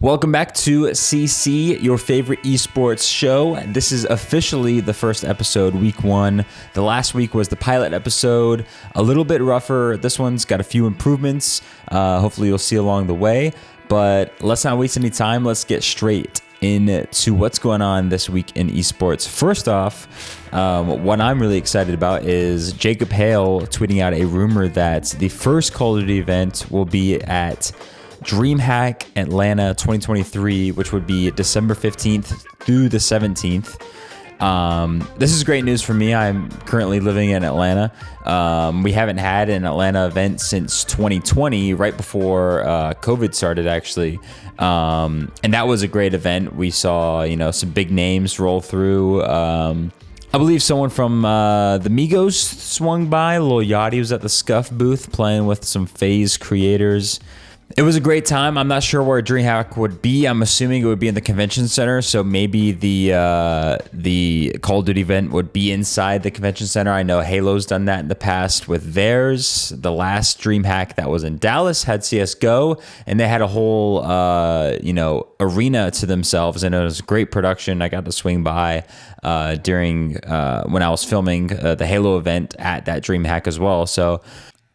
Welcome back to CC, your favorite esports show. This is officially the first episode, week 1. The last week was the pilot episode, a little bit rougher. This one's got a few improvements. Hopefully you'll see along the way. But let's not waste any time. Let's get straight into what's going on this week in esports. First off, what I'm really excited about is Jacob Hale tweeting out a rumor that the first Call of Duty event will be at DreamHack Atlanta 2023, which would be December 15th through the 17th. This is great news for me. I'm currently living in Atlanta. We haven't had an Atlanta event since 2020, right before COVID started, actually. And that was a great event. We saw, some big names roll through. I believe someone from the Migos swung by. Lil Yachty was at the Scuff booth playing with some FaZe creators. It was a great time. I'm not sure where DreamHack would be. I'm assuming it would be in the convention center, so maybe the Call of Duty event would be inside the convention center. I know Halo's done that in the past with theirs. The last DreamHack that was in Dallas had CS:GO, and they had a whole arena to themselves, and it was a great production. I got to swing by during when I was filming the Halo event at that DreamHack as well. So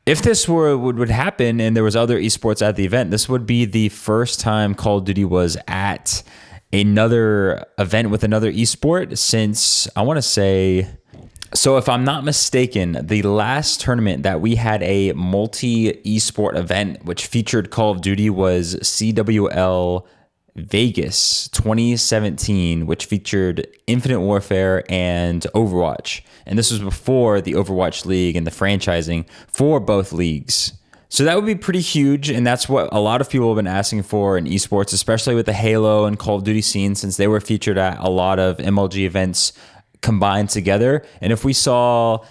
if this would happen and there was other esports at the event, this would be the first time Call of Duty was at another event with another esport since, I want to say, so if I'm not mistaken, the last tournament that we had a multi-esport event which featured Call of Duty was CWL Vegas 2017, which featured Infinite Warfare and Overwatch. And this was before the Overwatch League and the franchising for both leagues. So that would be pretty huge, and that's what a lot of people have been asking for in esports, especially with the Halo and Call of Duty scene, since they were featured at a lot of MLG events combined together. And if we saw,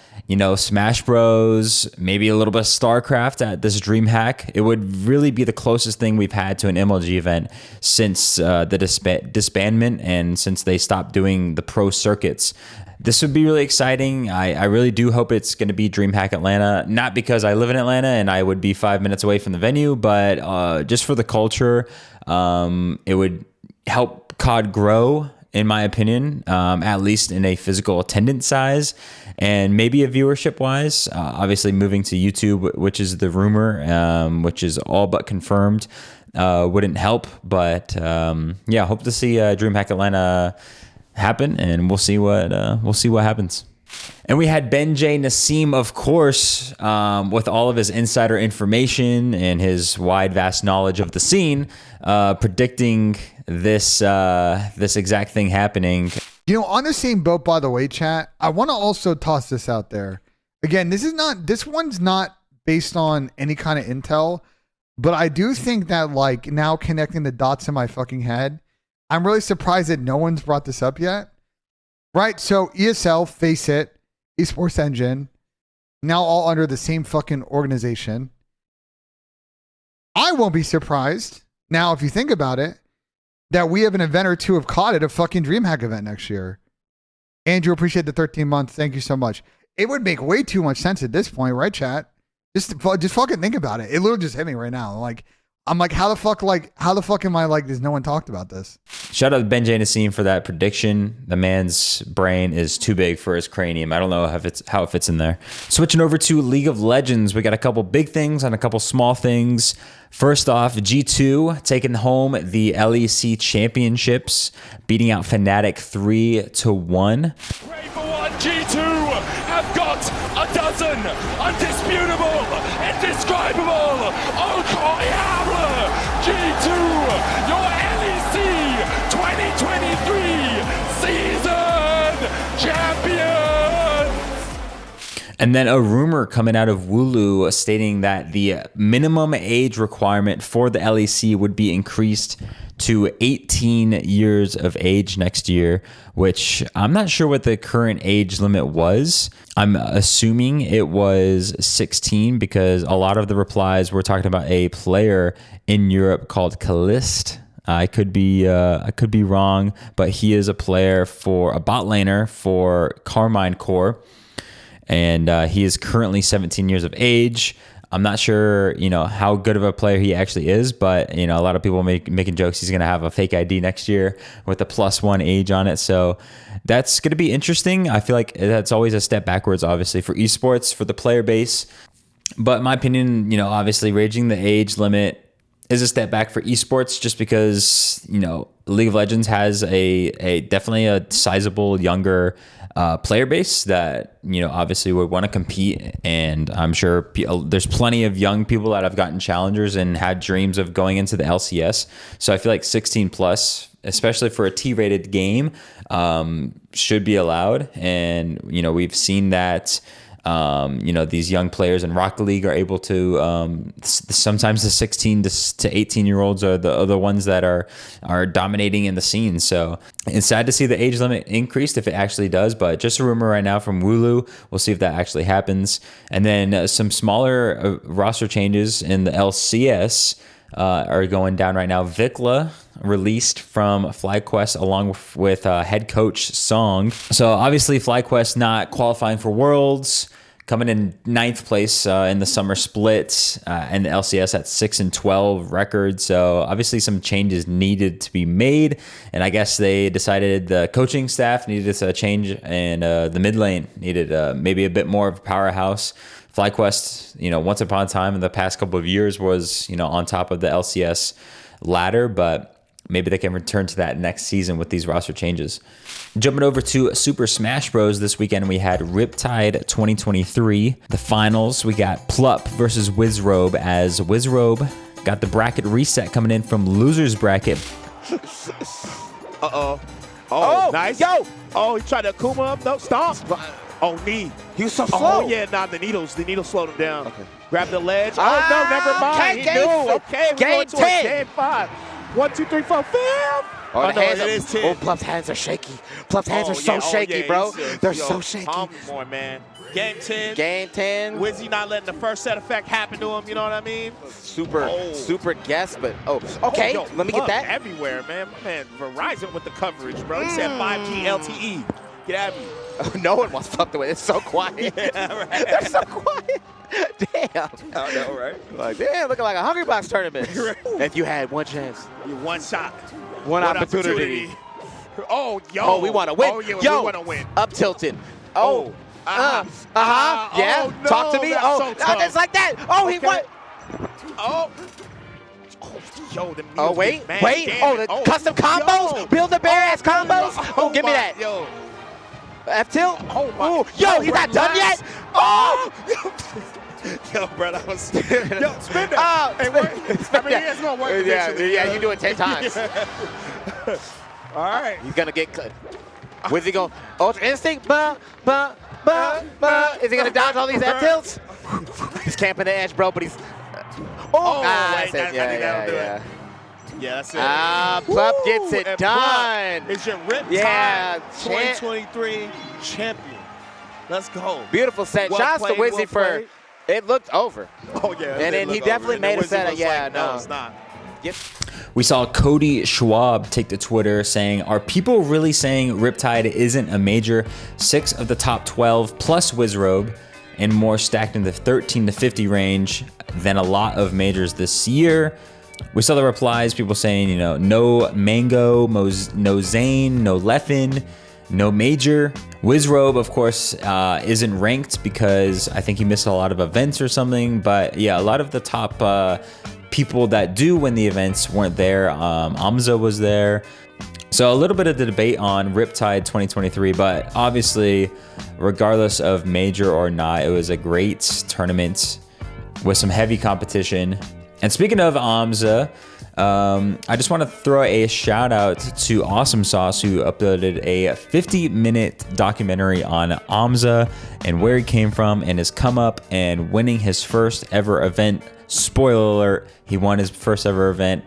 Smash Bros, maybe a little bit of StarCraft at this DreamHack, it would really be the closest thing we've had to an MLG event since the disbandment and since they stopped doing the pro circuits. This would be really exciting. I really do hope it's going to be DreamHack Atlanta, not because I live in Atlanta and I would be 5 minutes away from the venue, but just for the culture. It would help COD grow, in my opinion, at least in a physical attendance size and maybe a viewership wise. Obviously moving to YouTube, which is the rumor, which is all but confirmed, wouldn't help. But hope to see DreamHack Atlanta happen, and we'll see what happens. And we had Ben J. Nassim, of course, with all of his insider information and his vast knowledge of the scene, predicting this exact thing happening. On the same boat, by the way, chat, I want to also toss this out there. Again, this one's not based on any kind of intel, but I do think that, now connecting the dots in my fucking head, I'm really surprised that no one's brought this up yet. Right? So ESL, Face It, Esports Engine, now all under the same fucking organization. I won't be surprised, now if you think about it, that we have an event or two of COD at a fucking DreamHack event next year. Andrew, appreciate the 13 months. Thank you so much. It would make way too much sense at this point, right, chat? Just fucking think about it. It literally just hit me right now. I'm like, how the fuck am I there's no one talked about this? Shout out to Ben J. Nassim for that prediction. The man's brain is too big for his cranium. I don't know how it fits in there. Switching over to League of Legends, we got a couple big things and a couple small things. First off, G2 taking home the LEC championships, beating out Fnatic 3-1. Pray for one, G2 have got a dozen undisputable, indescribable, incroyable G2, your LEC 2023 season champions. And then a rumor coming out of Wooloo stating that the minimum age requirement for the LEC would be increased to 18 years of age next year, which I'm not sure what the current age limit was. I'm assuming it was 16 because a lot of the replies were talking about a player in Europe called Calist. I could be wrong, but he is a player for a bot laner for Carmine Core, and he is currently 17 years of age. I'm not sure, how good of a player he actually is, but, a lot of people making jokes he's going to have a fake ID next year with a +1 age on it. So that's going to be interesting. I feel like that's always a step backwards, obviously, for esports, for the player base. But in my opinion, obviously raising the age limit is a step back for esports just because, League of Legends has a definitely a sizable younger player base that, obviously would want to compete. And I'm sure there's plenty of young people that have gotten challengers and had dreams of going into the LCS. So I feel like 16 plus, especially for a T-rated game, should be allowed. And, we've seen that, these young players in Rocket League are able to, sometimes the 16 to 18 year olds are the ones that are dominating in the scene. So it's sad to see the age limit increased if it actually does, but just a rumor right now from Wooloo. We'll see if that actually happens. And then some smaller roster changes in the LCS are going down right now. Vikla released from FlyQuest along with head coach Song. So obviously FlyQuest not qualifying for Worlds, coming in 9th place in the summer split, and the LCS at 6-12 record. So obviously some changes needed to be made, and I guess they decided the coaching staff needed a change, and the mid lane needed maybe a bit more of a powerhouse. FlyQuest, once upon a time in the past couple of years was, on top of the LCS ladder, but maybe they can return to that next season with these roster changes. Jumping over to Super Smash Bros. This weekend, we had Riptide 2023. The finals, we got Plup versus Wizrobe, as Wizrobe got the bracket reset coming in from loser's bracket. Uh-oh. Oh, nice. Yo! Oh, he tried to Akuma him. No, stomp. Oh, knee. He was so slow. Oh, yeah, the needles slowed him down. Okay. Grab the ledge. Oh, no, never mind. Okay, He knew. Okay, we're game going to 10. Game 5. 1, 2, 3, 4, 5. Oh, no, hands it is 10. Oh, Pluff's hands are shaky. Pluff's hands are so shaky, bro. They're so shaky. Calm more, man. Game 10. Game 10. Wizzy not letting the first set effect happen to him, you know what I mean? Super guess, but okay. Yo, let me get that. Everywhere, man. My man, Verizon with the coverage, bro. He said 5G LTE. Get at me. No one wants fucked away. It's so quiet. Yeah, right. They're so quiet. Damn. I know, right? Like, damn, looking like a Hungry Box tournament. If you had one chance. One shot. One opportunity. Oh, yo. Oh, we want to win. Oh, yeah, yo, we want to win. Up tilted. Oh. Yeah. Oh, no, Talk to me. that's Oh, so tough. just like that. Oh, Okay. he won. Oh. Yo, the Oh, wait. The custom combos. Yo. Build the bare ass combos. Oh, give me my- that. Yo. F tilt. Oh, my. Ooh, yo, he's not done yet. Oh. Yo, bro, that was. Yo, spin that. Oh, Hey, wait. I mean, it's gonna work eventually. Yeah, you do it 10 times. All right. He's gonna get cut. Where's he going? Ultra Instinct? Is he gonna dodge all these F tilts? He's camping the edge, bro, but he's. Oh, I wait, said, I think that'll do it. Yeah, that's it. Plup gets it and done. Plup is your Riptide Yeah, 2023 champion. Let's go. Beautiful set. Well Shouts to played, Wizzy well for. played. It looked over. Oh, yeah. And then he definitely made a set. Yeah, no, no. it's not. Yep. We saw Cody Schwab take to Twitter saying, "Are people really saying Riptide isn't a major? 6 of the top 12 plus Wizrobe and more stacked in the 13 to 50 range than a lot of majors this year." We saw the replies, people saying, no Mango, no Zane, no Leffen, no major. Wizrobe, of course, isn't ranked because I think he missed a lot of events or something. But yeah, a lot of the top people that do win the events weren't there. Amza was there. So a little bit of the debate on Riptide 2023, but obviously, regardless of major or not, it was a great tournament with some heavy competition. And speaking of Amza, I just want to throw a shout out to Awesome Sauce, who uploaded a 50-minute documentary on Amza and where he came from and his come up and winning his first ever event. Spoiler alert, he won his first ever event.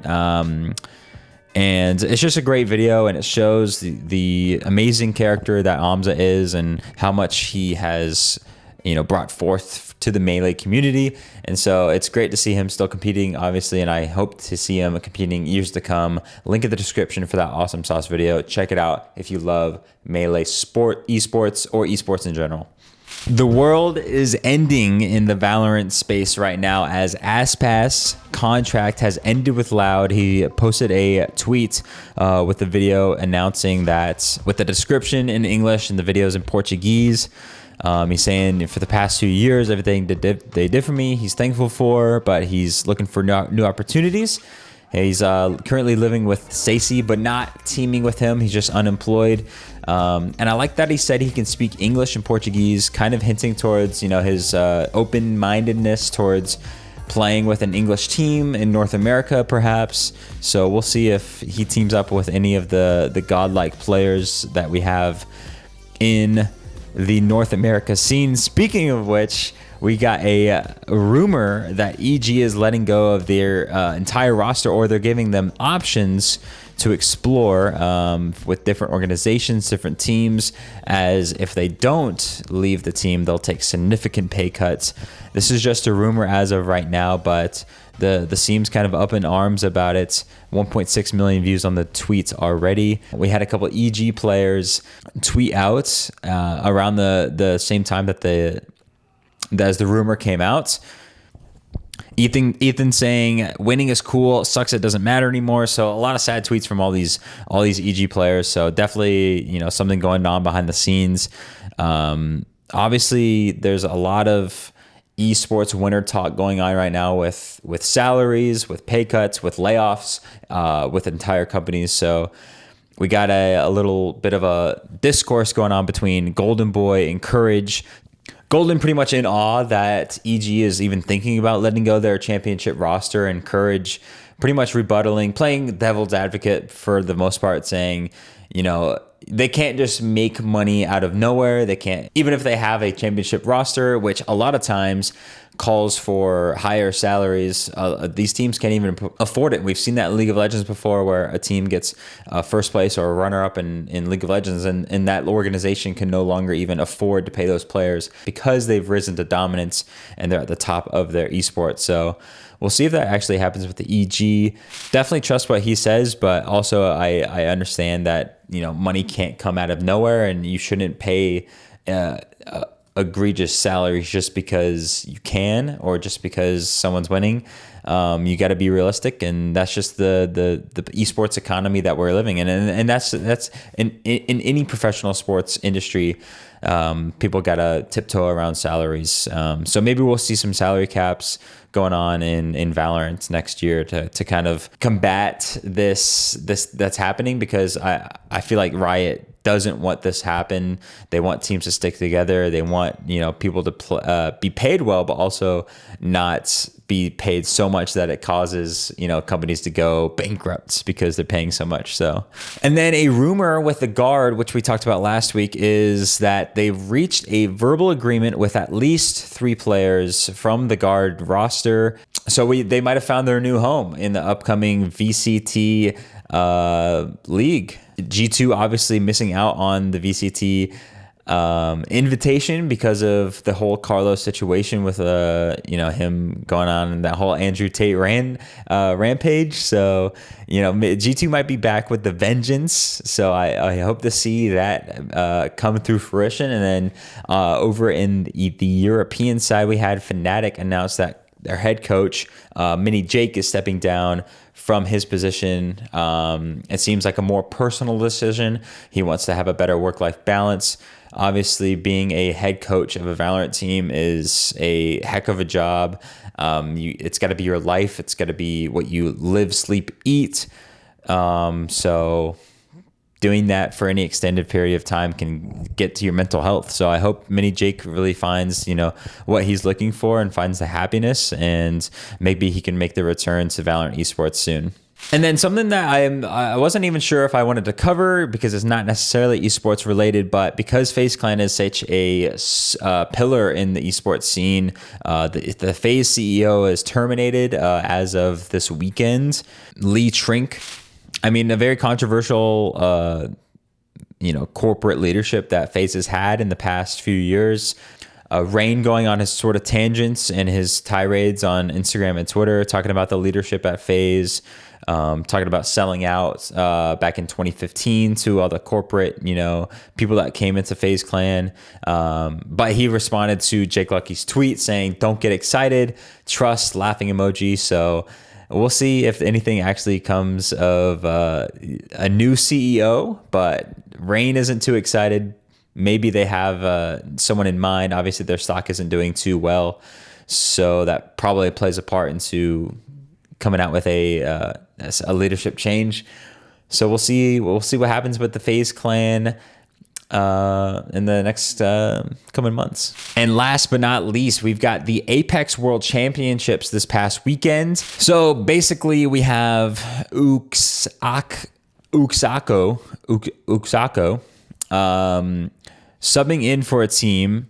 And it's just a great video, and it shows the amazing character that Amza is and how much he has, brought forth to the Melee community. And so it's great to see him still competing, obviously, and I hope to see him competing years to come. Link in the description for that Awesome Sauce video. Check it out if you love Melee esports or esports in general. The world is ending in the Valorant space right now as Aspas' contract has ended with Loud. He posted a tweet with a video announcing that, with the description in English and the videos in Portuguese. He's saying for the past 2 years, everything they did for me, he's thankful for, but he's looking for new opportunities. He's currently living with Stacey, but not teaming with him. He's just unemployed. And I like that he said he can speak English and Portuguese, kind of hinting towards, his open-mindedness towards playing with an English team in North America, perhaps. So we'll see if he teams up with any of the godlike players that we have in the North America scene. Speaking of which, we got a rumor that EG is letting go of their entire roster, or they're giving them options to explore with different organizations, different teams, as if they don't leave the team, they'll take significant pay cuts. This is just a rumor as of right now, but the team's kind of up in arms about it. 1.6 million views on the tweets already. We had a couple EG players tweet out around the same time that as the rumor came out. Ethan saying winning is cool, sucks it doesn't matter anymore. So a lot of sad tweets from all these EG players. So definitely something going on behind the scenes. Obviously there's a lot of esports winter talk going on right now with salaries, with pay cuts, with layoffs, with entire companies. So we got a little bit of a discourse going on between Golden Boy and Courage. Golden pretty much in awe that EG is even thinking about letting go their championship roster, and Courage pretty much rebuttaling, playing devil's advocate for the most part, saying, they can't just make money out of nowhere. They can't, even if they have a championship roster, which a lot of times calls for higher salaries. These teams can't even afford it. We've seen that in League of Legends before, where a team gets first place or a runner-up in League of Legends, and that organization can no longer even afford to pay those players because they've risen to dominance and they're at the top of their esports. So we'll see if that actually happens with the EG. Definitely trust what he says, but also I understand that money can't come out of nowhere, and you shouldn't pay egregious salaries just because you can, or just because someone's winning. You got to be realistic, and that's just the esports economy that we're living in, and that's in any professional sports industry. People got to tiptoe around salaries. So maybe we'll see some salary caps going on in Valorant next year to kind of combat this that's happening, because I feel like Riot doesn't want this happen. They want teams to stick together. They want people to be paid well, but also not be paid so much that it causes companies to go bankrupt because they're paying so much. So, and then a rumor with the Guard, which we talked about last week, is that they've reached a verbal agreement with at least 3 players from the Guard roster. So they might have found their new home in the upcoming VCT league. G2 obviously missing out on the VCT invitation because of the whole Carlos situation with him going on and that whole Andrew Tate rampage. So G2 might be back with the vengeance. So I hope to see that come through fruition. And then over in the European side, we had Fnatic announce that their head coach, Mini Jake, is stepping down from his position. It seems like a more personal decision. He wants to have a better work-life balance. Obviously, being a head coach of a Valorant team is a heck of a job. It's got to be your life. It's got to be what you live, sleep, eat. So doing that for any extended period of time can get to your mental health. So I hope Mini Jake really finds, what he's looking for and finds the happiness, and maybe he can make the return to Valorant esports soon. And then something that I wasn't even sure if I wanted to cover, because it's not necessarily esports related, but because FaZe Clan is such a pillar in the esports scene, the FaZe CEO is terminated as of this weekend. Lee Trink, a very controversial, corporate leadership that FaZe has had in the past few years. Rain going on his sort of tangents and his tirades on Instagram and Twitter, talking about the leadership at FaZe. talking about selling out back in 2015 to all the corporate, people that came into FaZe Clan. But he responded to Jake Lucky's tweet saying, "Don't get excited, trust," laughing emoji. So we'll see if anything actually comes of a new CEO, but Rain isn't too excited. Maybe they have someone in mind. Obviously, their stock isn't doing too well, so that probably plays a part into coming out with a leadership change. So we'll see. We'll see what happens with the FaZe Clan in the next coming months. And last but not least, we've got the Apex World Championships this past weekend. So basically, we have Uxako subbing in for a team,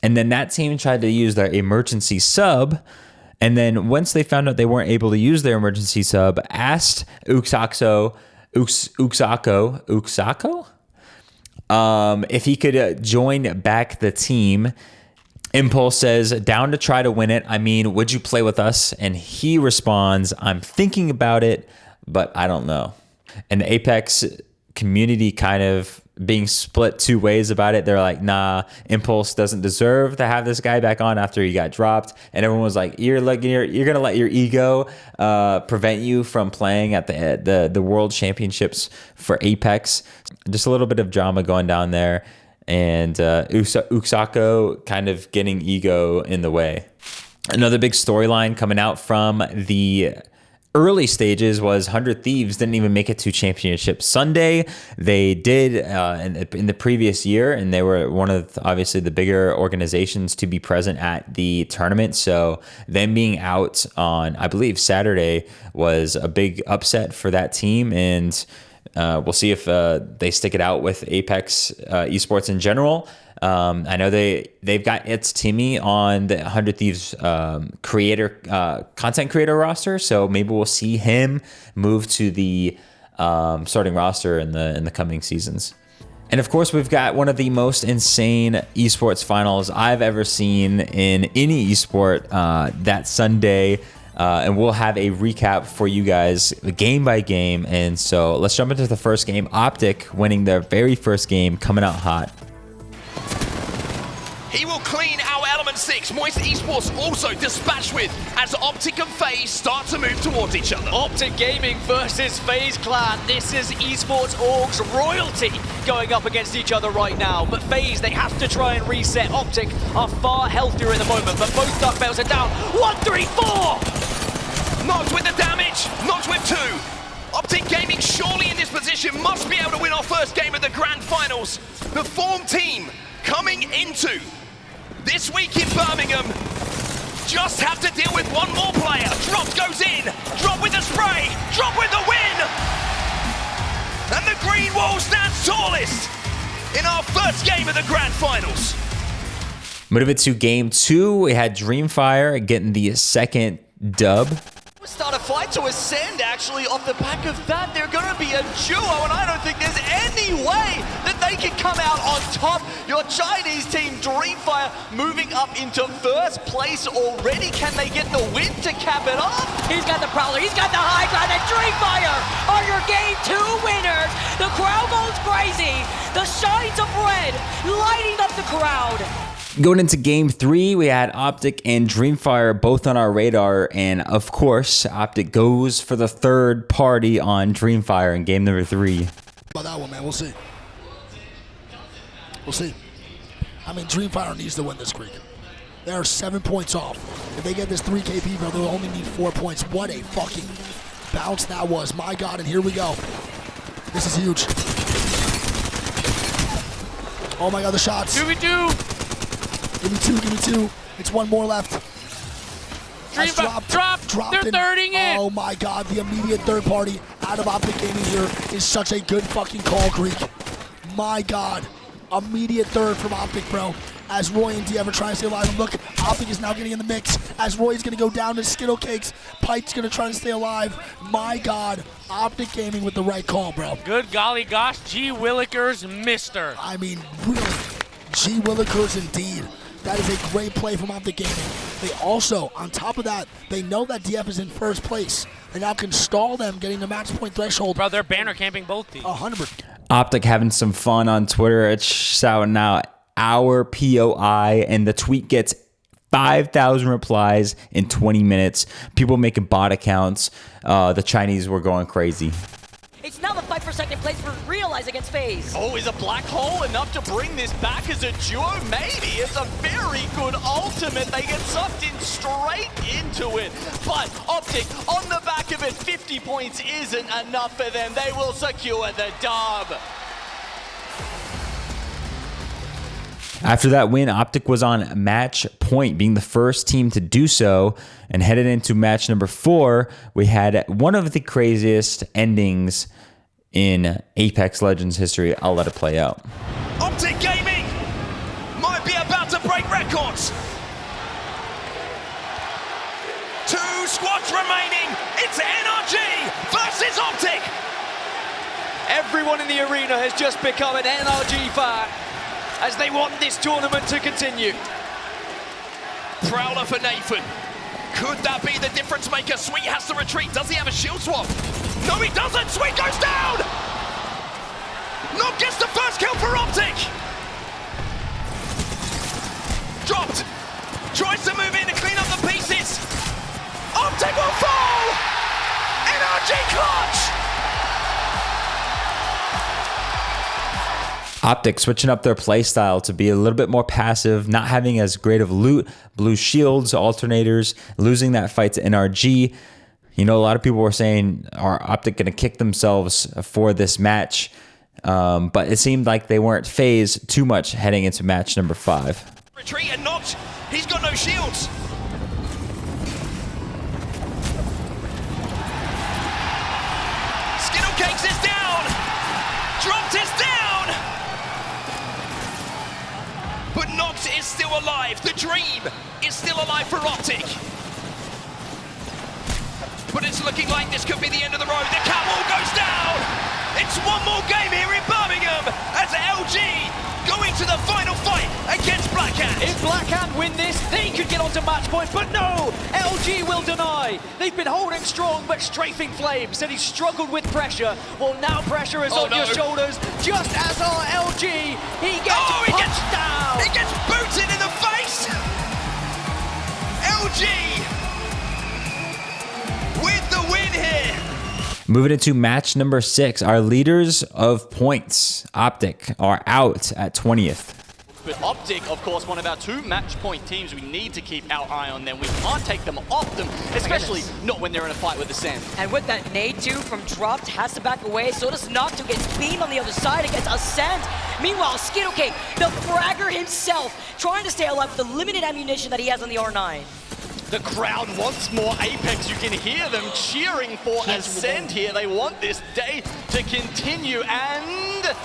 and then that team tried to use their emergency sub, and then once they found out they weren't able to use their emergency sub, asked Uxako if he could join back the team. Impulse says, "Down to try to win it. I mean, would you play with us?" And he responds, "I'm thinking about it, but I don't know." And the Apex community kind of being split two ways about it. They're like, "Nah, Impulse doesn't deserve to have this guy back on after he got dropped." And everyone was like, you're gonna let your ego prevent you from playing at the World Championships for Apex. Just a little bit of drama going down there, and Uxako kind of getting ego in the way. Another big storyline coming out from the early stages was 100 Thieves didn't even make it to Championship Sunday. They did in the previous year, and they were one of obviously the bigger organizations to be present at the tournament. So them being out on, I believe, Saturday was a big upset for that team, and we'll see if they stick it out with Apex esports in general. I know they've got It's Timmy on the 100 Thieves content creator roster, so maybe we'll see him move to the starting roster in the coming seasons. And of course, we've got one of the most insane esports finals I've ever seen in any esport that Sunday. And we'll have a recap for you guys game by game. And so let's jump into the first game. Optic winning their very first game, coming out hot. He will clean our Element 6. Moist Esports also dispatched with as Optic and FaZe start to move towards each other. Optic Gaming versus FaZe Clan. This is Esports Org's royalty going up against each other right now. But FaZe, they have to try and reset. Optic are far healthier in the moment, but both Duck Bells are down. 1, 3, 4! Knocked with the damage, knocked with 2. Optic Gaming surely in this position must be able to win our first game of the Grand Finals. The form team coming into this week in Birmingham just have to deal with one more player. Drop goes in, Drop with the spray, Drop with the win! And the green wall stands tallest in our first game of the Grand Finals. Moving to game 2, we had Dreamfire getting the second dub. Start a fight to ascend, actually. Off the back of that, they're going to be a duo, and I don't think there's any way that they can come out on top. Your Chinese team, Dreamfire, moving up into first place already. Can they get the win to cap it off? He's got the Prowler, he's got the high ground, and Dreamfire are your game 2 winners. The crowd goes crazy. The shines of red lighting up the crowd. Going into game 3, we had Optic and Dreamfire both on our radar, and of course, Optic goes for the third party on Dreamfire in game number 3. About that one, man, we'll see. We'll see. I mean, Dreamfire needs to win this creek. They are 7 points off. If they get this 3 KP, bro, they'll only need 4 points. What a fucking bounce that was. My God, and here we go. This is huge. Oh my God, the shots. Do we do? Give me two. It's one more left. Drop. They're in. thirding in. Oh my God, the immediate third party out of Optic Gaming here is such a good fucking call, Greek. My God, immediate third from Optic, bro. As Roy and D ever try to stay alive. And look, Optic is now getting in the mix. As Roy's gonna go down to Skittle Cakes. Pipe's gonna try to stay alive. My God, Optic Gaming with the right call, bro. Good golly gosh, G. Willikers, mister. I mean, really, G. Willikers indeed. That is a great play from Optic Gaming. They also, on top of that, they know that DF is in first place. They now can stall them getting the match point threshold. Bro, they're banner camping both teams. 100%. Optic having some fun on Twitter. It's shouting out our POI, and the tweet gets 5,000 replies in 20 minutes. People making bot accounts. The Chinese were going crazy. It's now the fight for second place for Realize against FaZe. Oh, is a black hole enough to bring this back as a duo? Maybe. It's a very good ultimate. They get sucked in straight into it. But Optic, on the back of it, 50 points isn't enough for them. They will secure the dub. After that win, Optic was on match point, being the first team to do so. And headed into match number 4, we had one of the craziest endings in Apex Legends history. I'll let it play out. Optic Gaming might be about to break records. 2 squads remaining. It's NRG versus Optic. Everyone in the arena has just become an NRG fan as they want this tournament to continue. Prowler for Nathan. Could that be the difference maker? Sweet has to retreat. Does he have a shield swap? No, he doesn't. Sweet goes down. Nog gets the first kill for Optic. Dropped. Tries to move in to clean up the pieces. Optic will fall. NRG clutch. Optic switching up their playstyle to be a little bit more passive, not having as great of loot, blue shields, alternators, losing that fight to NRG. You know, a lot of people were saying, are Optic going to kick themselves for this match? But it seemed like they weren't phased too much heading into match number 5. Retreat and knocked. He's got no shields. Skittle Cakes is down. Dropped is down. But Nox is still alive. The dream is still alive for Optic. But it's looking like this could be the end of the road. The catwalk goes down. It's one more game here in Birmingham as LG going to the final fight against Black Hand. If Black Hand win this, they could get onto match point, but no! LG will deny. They've been holding strong, but Strafing Flame said he struggled with pressure. Well, now pressure is on your shoulders, just as our LG. He gets punched down. He gets booted in the face. LG with the win here. Moving into match number 6, our leaders of points, Optic, are out at 20th. But Optic, of course, one of our 2 match point teams. We need to keep our eye on them. We can't take them off them, especially not when they're in a fight with the Sand. And with that nade 2 from Dropped, has to back away. So does Nocto, gets beamed on the other side against Ascent. Meanwhile, Skittlecake, the fragger himself, trying to stay alive with the limited ammunition that he has on the R9. The crowd wants more Apex. You can hear them cheering for Ascend here. They want this day to continue, and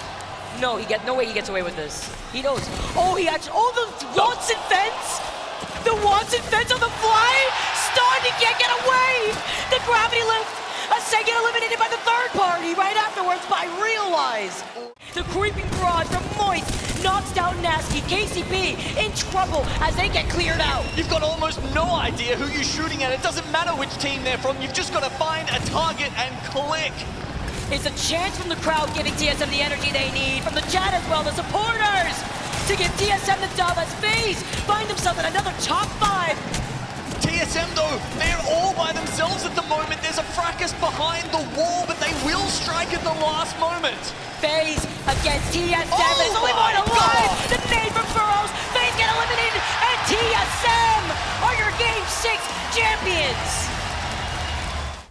no way he gets away with this. He knows. Oh, he actually. Oh, the Watson fence. The Watson fence on the fly. Stunned. He can't get away. The gravity lift. Ascend get eliminated by the third party right afterwards by Realize. The creeping barrage from Moist knocks down Nasty. KCP in trouble as they get cleared out. You've got almost no idea who you're shooting at. It doesn't matter which team they're from. You've just got to find a target and click. It's a chance from the crowd giving TSM the energy they need. From the chat as well, the supporters, to give TSM the dub as FaZe find themselves in another top 5. TSM though, they're all by themselves at the moment. There's a fracas behind the wall, but they will strike at the last moment. FaZe against TSM. Oh, there's only one alive. The nade from Burrows. FaZe get eliminated, and TSM are your Game 6 champions.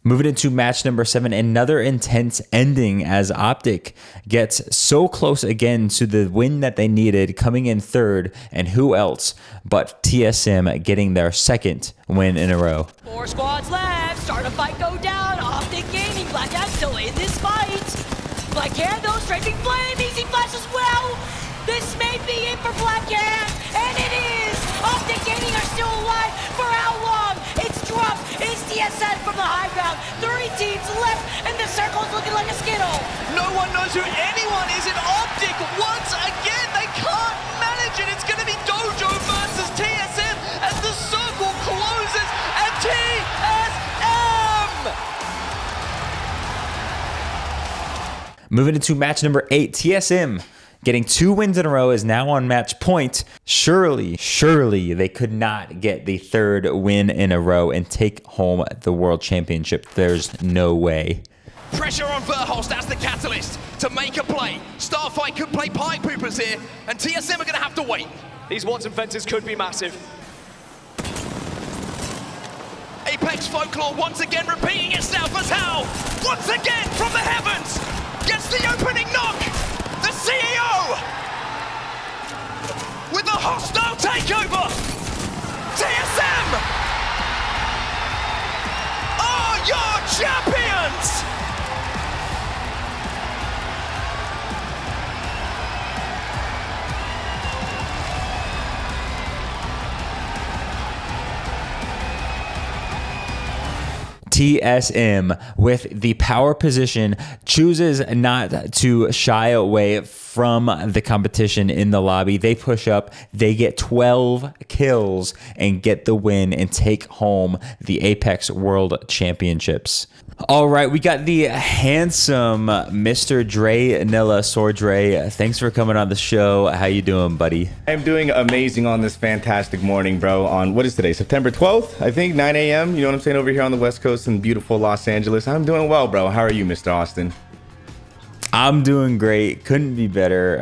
Moving into match number 7, another intense ending as Optic gets so close again to the win that they needed, coming in 3rd, and who else but TSM getting their 2nd win in a row. 4 squads left, start a fight go down, Optic Gaming, Black Hand still in this fight. Black Hand though, Strafing Flame, easy flash as well. This may be it for Black Hand, and it is! Optic Gaming are still alive for how long? It's Dropped, it's TSM from the high ground. 3 teams left, and the circle is looking like a Skittle. No one knows who anyone is in Optic. Once again, they can't manage it. It's going to be Dojo versus Moving into match number 8, TSM getting 2 wins in a row is now on match point. Surely they could not get the 3rd win in a row and take home the World Championship. There's no way. Pressure on Verhulst as the catalyst to make a play. Starfight could play pie poopers here, and TSM are going to have to wait. These Watson fences could be massive. Apex Folklore once again repeating itself as how, once again from the heavens, gets the opening knock. The CEO with a hostile takeover. TSM are your champions. TSM, with the power position, chooses not to shy away from the competition in the lobby. They push up, they get 12 kills and get the win and take home the Apex World Championships. All right, we got the handsome Mr. Dre Nilla Sordre. Thanks for coming on the show. How you doing, buddy? I'm doing amazing on this fantastic morning, bro. On what is today? September 12th, I think, 9 a.m. You know what I'm saying? Over here on the West Coast in beautiful Los Angeles. I'm doing well, bro. How are you, Mr. Austin? I'm doing great. Couldn't be better.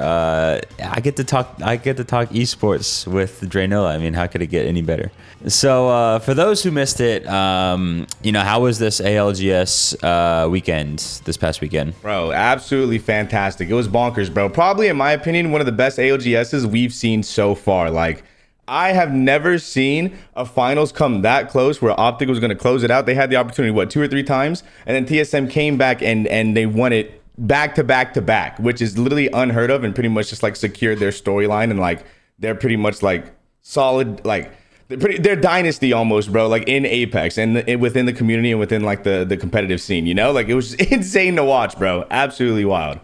I get to talk esports with Dre Nilla. I mean, how could it get any better? So for those who missed it, how was this ALGS weekend? This past weekend, bro, absolutely fantastic. It was bonkers, bro. Probably, in my opinion, one of the best ALGSs we've seen so far. Like, I have never seen a finals come that close where Optic was going to close it out. They had the opportunity, 2 or 3 times, and then TSM came back and they won it back to back to back, which is literally unheard of, and pretty much just like secured their storyline, and like they're pretty much like solid, like they're dynasty almost, bro, like in Apex and within the community and within like the competitive scene, you know? Like, it was insane to watch, bro. Absolutely wild.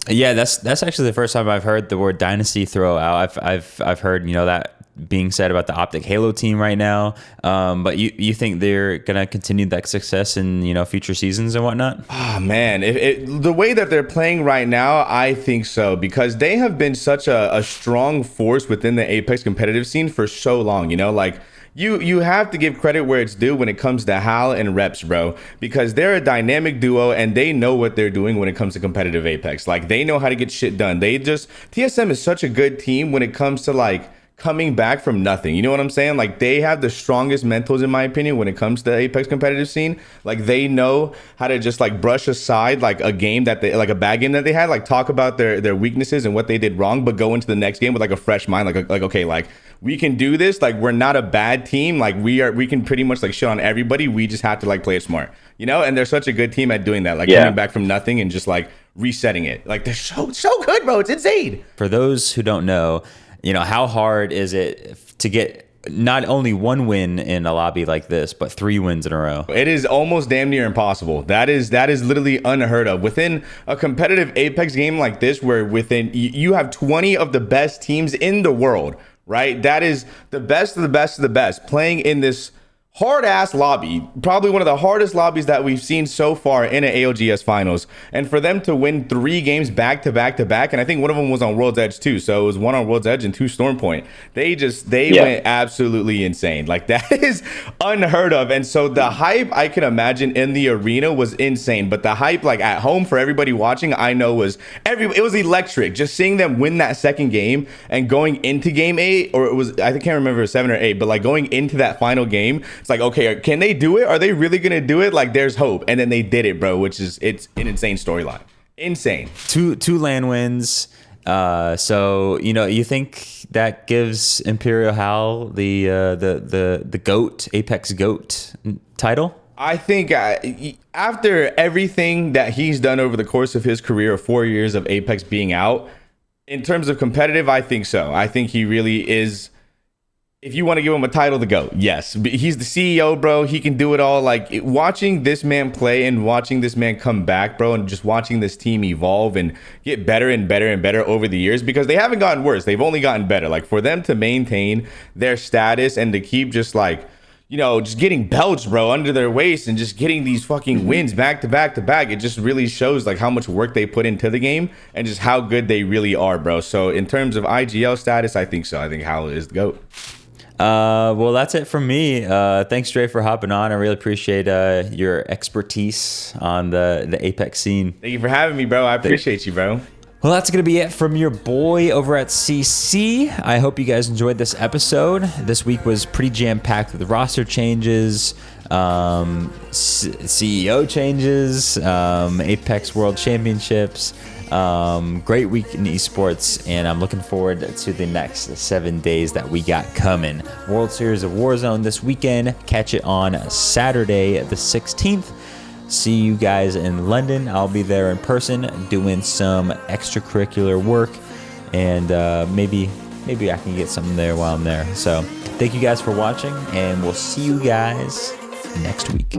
Yeah, that's actually the first time I've heard the word dynasty throw out. I've heard, that being said about the Optic Halo team right now. But you think they're gonna continue that success in future seasons and whatnot? Oh man, the way that they're playing right now, I think so, because they have been such a strong force within the Apex competitive scene for so long. Like, you have to give credit where it's due when it comes to Hal and Reps, bro, because they're a dynamic duo and they know what they're doing when it comes to competitive Apex. Like, they know how to get shit done. TSM is such a good team when it comes to like coming back from nothing. You know what I'm saying? Like, they have the strongest mentals, in my opinion, when it comes to the Apex competitive scene. Like, they know how to just like brush aside like a game that they, like a bad game that they had, like talk about their weaknesses and what they did wrong, but go into the next game with like a fresh mind, like okay, like we can do this. Like, we're not a bad team. Like, we can pretty much like shit on everybody. We just have to like play it smart, and they're such a good team at doing that, like coming back from nothing and just like resetting it. Like, they're so good, bro. It's insane. For those who don't know, how hard is it to get not only 1 win in a lobby like this, but 3 wins in a row? It is almost damn near impossible. That is literally unheard of. Within a competitive Apex game like this, where you have 20 of the best teams in the world, right? That is the best of the best of the best playing in this hard ass lobby, probably one of the hardest lobbies that we've seen so far in an ALGS finals. And for them to win 3 games back to back to back, and I think one of them was on World's Edge too, so it was 1 on World's Edge and 2 Stormpoint. They went absolutely insane. Like, that is unheard of. And so the hype, I can imagine, in the arena was insane, but the hype like at home for everybody watching, I know it was electric. Just seeing them win that second game and going into game 8, or it was, I can't remember if it was 7 or 8, but like going into that final game, it's like, okay, can they do it? Are they really gonna do it? Like, there's hope. And then they did it, bro, it's an insane storyline. Insane. Two LAN wins. So you think that gives Imperial Hal the GOAT, Apex GOAT title? I think after everything that he's done over the course of his career of 4 years of Apex being out, in terms of competitive, I think so. I think he really is. If you want to give him a title, the GOAT, yes. He's the CEO, bro. He can do it all. Like, watching this man play and watching this man come back, bro, and just watching this team evolve and get better and better and better over the years, because they haven't gotten worse. They've only gotten better. Like, for them to maintain their status and to keep just like, you know, just getting belts, bro, under their waist and just getting these fucking wins back to back to back. It just really shows like how much work they put into the game and just how good they really are, bro. So in terms of IGL status, I think so. I think Hal is the GOAT. Well, that's it from me. Thanks, Dre, for hopping on. I really appreciate your expertise on the Apex scene. Thank you for having me, bro. I appreciate you, bro. Well, that's going to be it from your boy over at CC. I hope you guys enjoyed this episode. This week was pretty jam-packed with roster changes, CEO changes, Apex World Championships. Great week in esports, and I'm looking forward to the next 7 days that we got coming. World Series of Warzone this weekend. Catch it on Saturday the 16th. See you guys in London. I'll be there in person doing some extracurricular work, and maybe I can get something there while I'm there. So thank you guys for watching, and we'll see you guys next week.